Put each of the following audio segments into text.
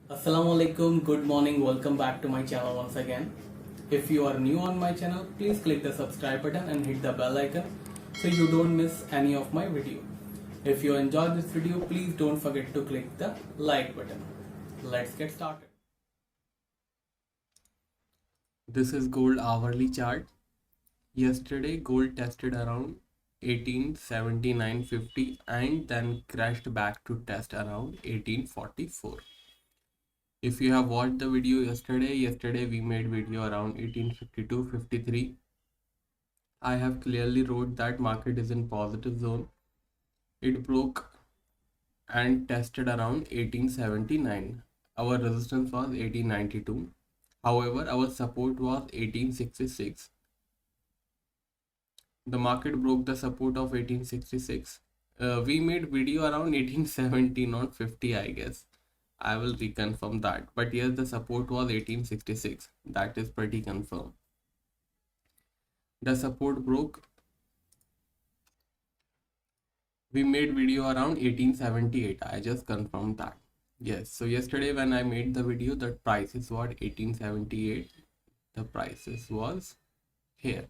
Assalamu alaikum, good morning, welcome back to my channel once again. If you are new on my channel, please click the subscribe button and hit the bell icon so you don't miss any of my video. If you enjoyed this video, please don't forget to click the like button. Let's get started. This is gold hourly chart. Yesterday gold tested around 1879.50 and then crashed back to test around 1844. If you have watched the video yesterday we made video around 1852.53. I have clearly wrote that market is in positive zone. It broke and tested around 1879. Our resistance was 1892. However, our support was 1866. The market broke the support of 1866. We made video around 1870, not 50, I guess. I will reconfirm that. But yes, the support was 1866. That is pretty confirmed. The support broke. We made video around 1878. I just confirmed that. Yes. So yesterday when I made the video, the prices were 1878. The prices was here.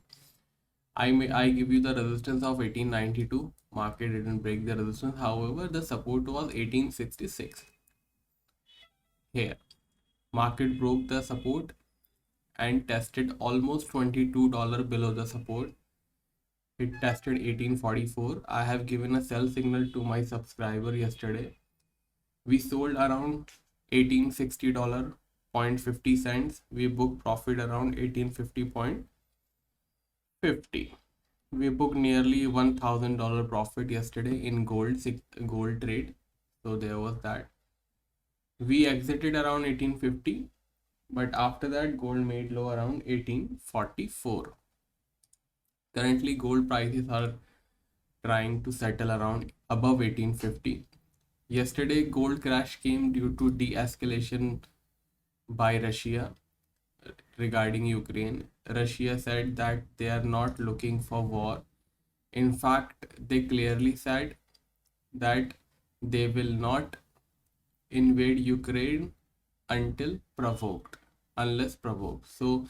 I give you the resistance of 1892. Market didn't break the resistance. However, the support was 1866. Here, market broke the support and tested almost $22 below the support. It tested 1844. I have given a sell signal to my subscriber yesterday. We sold around $1860.50. We booked profit around 1850.50. We booked nearly $1,000 profit yesterday in gold trade. So there was that. We exited around 1850, but after that gold made low around 1844. Currently gold prices are trying to settle around above 1850. Yesterday gold crash came due to de-escalation by Russia regarding Ukraine. Russia said that they are not looking for war. In fact, they clearly said that they will not invade Ukraine unless provoked. So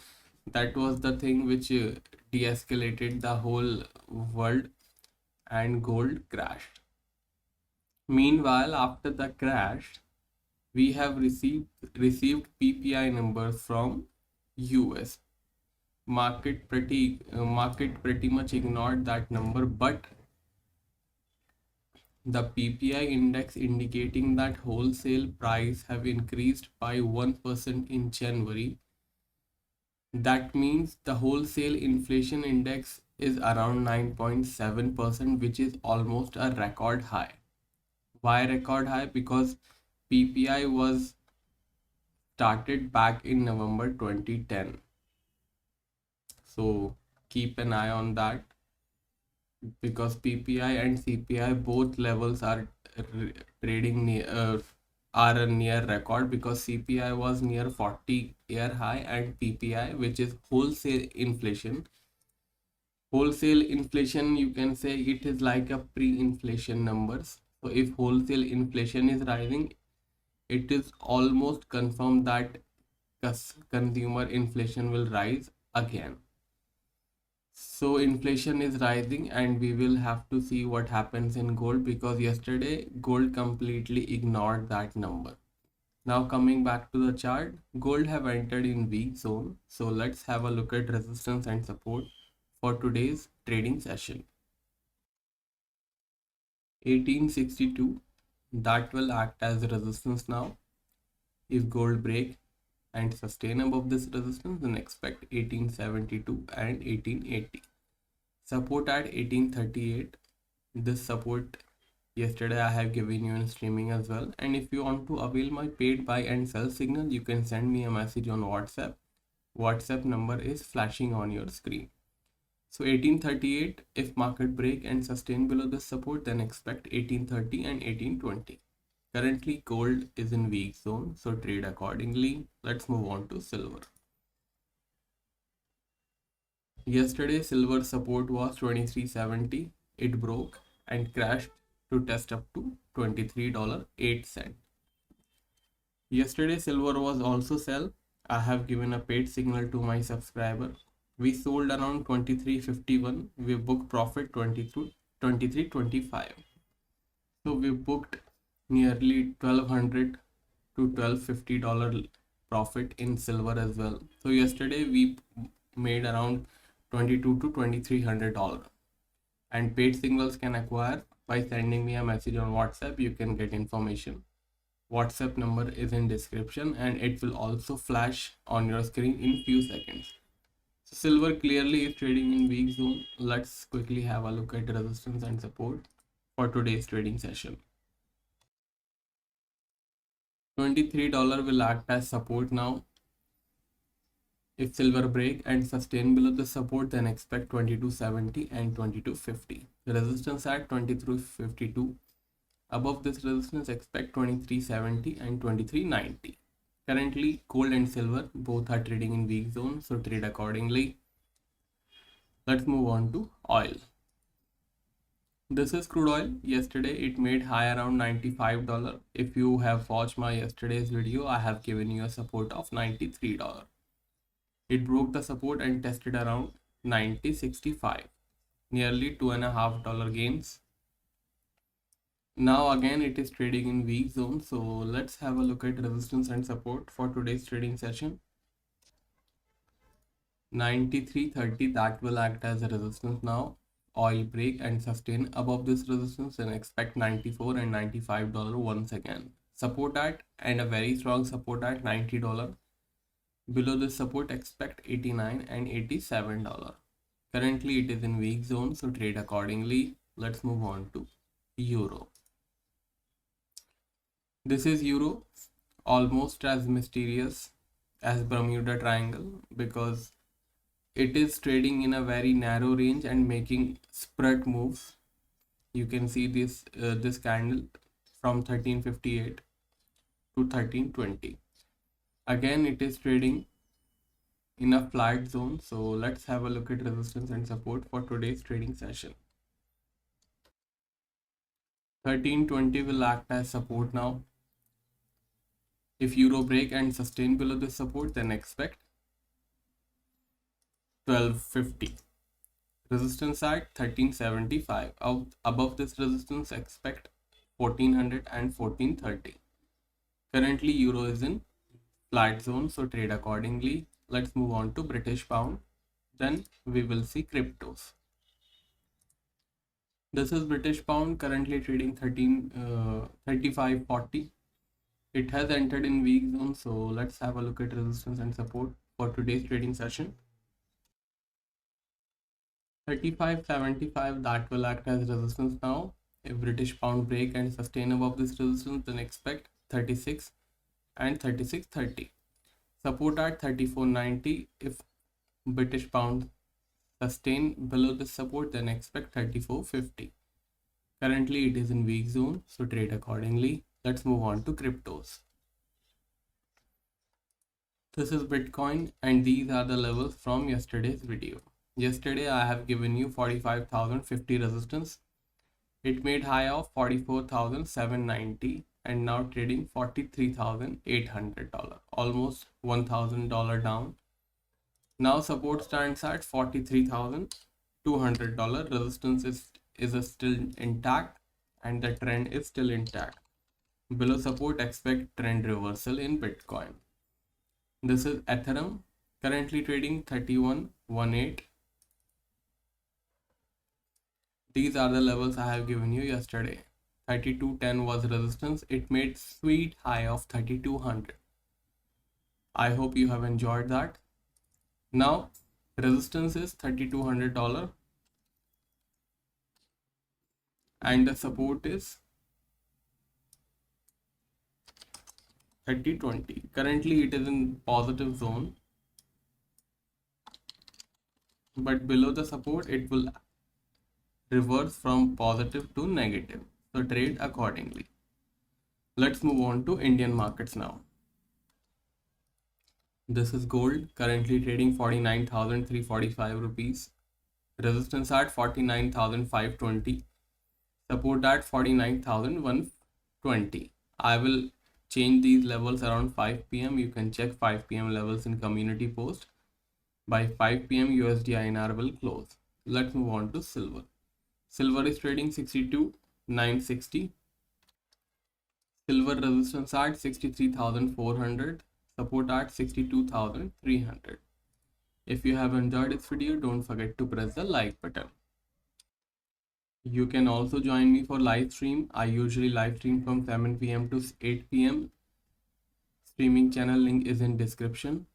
that was the thing which de-escalated the whole world and gold crashed. Meanwhile, after the crash, we have received PPI numbers from US. Market pretty much ignored that number, but the PPI index indicating that wholesale price have increased by 1% in January. That means the wholesale inflation index is around 9.7%, which is almost a record high. Why record high? Because PPI was started back in November 2010. So keep an eye on that, because PPI and CPI both levels are trading near are a near record, because CPI was near 40-year high and PPI, which is wholesale inflation, you can say it is like a pre-inflation numbers. So if wholesale inflation is rising, it is almost confirmed that consumer inflation will rise again. So inflation is rising and we will have to see what happens in gold, because yesterday gold completely ignored that number. Now coming back to the chart, gold have entered in weak zone. So let's have a look at resistance and support for today's trading session. 1862, that will act as resistance now. If gold break and sustain above this resistance, then expect 1872 and 1880. Support at 1838. This support yesterday I have given you in streaming as well. And if you want to avail my paid buy and sell signal, you can send me a message on WhatsApp. WhatsApp number is flashing on your screen. So 1838, if market break and sustain below this support, then expect 1830 and 1820. Currently gold is in weak zone, so trade accordingly. Let's move on to silver. Yesterday silver support was 23.70. It broke and crashed to test up to $23.08. Yesterday silver was also sell. I have given a paid signal to my subscriber. We sold around 23.51. We booked profit 23.25. So we booked nearly 1200 to $1250 profit in silver as well. So yesterday we made around 22 to $2300, and paid signals can acquire by sending me a message on WhatsApp. You can get information. WhatsApp number is in description and it will also flash on your screen in few seconds. So silver clearly is trading in weak zone. Let's quickly have a look at resistance and support for today's trading session. $23 will act as support now. If silver break and sustain below the support, then expect 22.70 and 22.50. The resistance at 23.52. Above this resistance, expect 23.70 and 23.90. Currently, gold and silver both are trading in weak zone, so trade accordingly. Let's move on to oil. This is crude oil. Yesterday it made high around $95. If you have watched my yesterday's video, I have given you a support of $93. It broke the support and tested around 90.65, nearly $2.5 gains. Now again it is trading in weak zone, so let's have a look at resistance and support for today's trading session. 93.30, that will act as a resistance now. Oil break and sustain above this resistance and expect 94 and $95 once again. Support at and a very strong support at $90. Below this support, expect 89 and $87. Currently it is in weak zone, so trade accordingly. Let's move on to euro. This is euro, almost as mysterious as Bermuda Triangle because it is trading in a very narrow range and making spread moves. You can see this candle from 1358 to 1320. Again it is trading in a flat zone, so let's have a look at resistance and support for today's trading session. 1320 will act as support now. If euro break and sustain below this support, then expect 1250. Resistance at 1375. Above this resistance, expect 1400 and 1430. Currently euro is in flat zone, so trade accordingly. Let's move on to British pound. Then we will see cryptos. This is British pound, currently trading 35.40. It has entered in weak zone, so let's have a look at resistance and support for today's trading session. 35.75, that will act as resistance now. If British pound break and sustain above this resistance, then expect 36 and 36.30. Support at 34.90. If British pound sustain below this support, then expect 34.50. Currently it is in weak zone, so trade accordingly. Let's move on to cryptos. This is Bitcoin and these are the levels from yesterday's video. Yesterday I have given you 45,050 resistance. It made high of 44,790 and now trading $43,800, almost $1,000 down. Now support stands at $43,200. Resistance is still intact and the trend is still intact. Below support, expect trend reversal in Bitcoin. This is Ethereum, currently trading 31.18. These are the levels I have given you yesterday. 32.10 was resistance. It made sweet high of 3200. I hope you have enjoyed that. Now resistance is $3,200 and the support is 30.20. Currently it is in positive zone, but below the support it will reverse from positive to negative, so trade accordingly. Let's move on to Indian markets now. This is gold, currently trading 49,345 rupees. Resistance at 49,520. Support at 49,120. I will change these levels around 5 p.m. You can check 5 p.m. levels in community post. By 5 p.m. USD INR will close. Let's move on to silver. Silver is trading 62,960. Silver resistance at 63,400. Support at 62,300. If you have enjoyed this video, don't forget to press the like button. You can also join me for live stream. I usually live stream from 7 p.m. to 8 p.m. Streaming channel link is in description.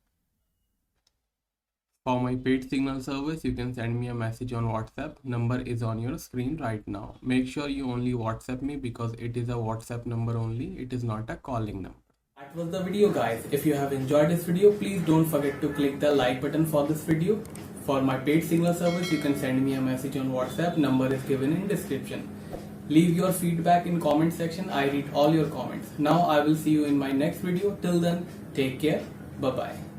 For my paid signal service, you can send me a message on WhatsApp. Number is on your screen right now. Make sure you only WhatsApp me because it is a WhatsApp number only. It is not a calling number. That was the video, guys. If you have enjoyed this video, please don't forget to click the like button for this video. For my paid signal service, you can send me a message on WhatsApp. Number is given in description. Leave your feedback in comment section. I read all your comments. Now I will see you in my next video. Till then, take care. Bye bye.